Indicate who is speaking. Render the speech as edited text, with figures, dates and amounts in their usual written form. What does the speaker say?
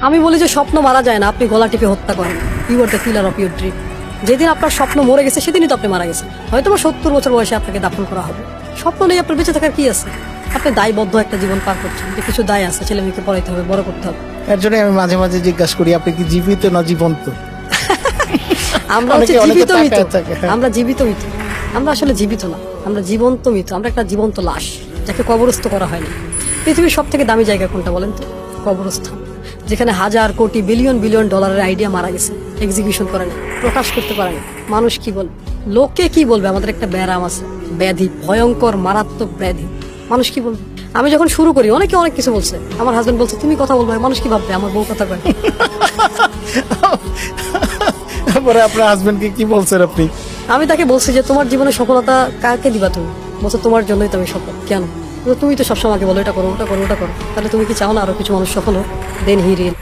Speaker 1: আমি বলি যে স্বপ্ন মারা যায় না, আপনি গলা টিপে হত্যা করেন। You are the killer of your dream. যেদিন আপনার স্বপ্ন মরে গেছে সেদিনই তো আপনি মারা গেছেন। হয়তো বা 70 বছর বয়সে আপনাকে দাফন করা হবে। স্বপ্ন নেই আপনার, বেঁচে থাকার কি আছে? আপনি দায়বদ্ধ একটা জীবন পার করছেন, যে কিছু দায় আছে, ছেলে মেয়েকে পড়াইতে হবে, বড় করতে হবে।
Speaker 2: এর জন্য আমি মাঝে মাঝে জিজ্ঞাসা করি আপনি কি জীবিত না জীবন্ত।
Speaker 1: আমরা হচ্ছে
Speaker 2: অনেকে
Speaker 1: জীবিত মৃত।
Speaker 2: তাকায় থাকে, হ্যাঁ।
Speaker 1: আমরা জীবিত মৃত, আমরা আসলে জীবিত না, আমরা জীবন্ত মৃত। আমরা একটা জীবন্ত লাশ, যাকে কবরস্থ করা হয়নি। পৃথিবীর সব থেকে দামি জায়গা কোনটা বলেন তো? কবরস্থান। যেখানে হাজার কোটি বিলিয়ন বিলিয়ন ডলারের আইডিয়া মারা গেছে, এক্সিকিউশন করে না, প্রকাশ করতে পারে না। মানুষ কি বলবে, লোকে কি বলবে? আমাদের একটা ব্যারাম আছে, ব্যাধি, ভয়ঙ্কর মারাত্মক ব্যাধি। মানুষ কি বলবে? আমি যখন শুরু করি অনেকে অনেক কিছু বলছে। আমার হাজবেন্ড বলছে তুমি কথা বলবে, মানুষ কি ভাববে? আমার বউ কথা কয়।
Speaker 2: তারপরে আপনার হাজবেন্ডকে কি বলছেন আপনি?
Speaker 1: আমি তাকে বলছি যে তোমার জীবনে সফলতা কাকে দিবা তুমি? বলছো তোমার জন্যই তো আমি সফল। কেন? তুমি তো সবসময় আমাকে বলো এটা করো, ওটা করো, ওটা করো। তাহলে তুমি কি চাও না আরো কিছু মানুষ সফল হোক? দেন হি রিয়েল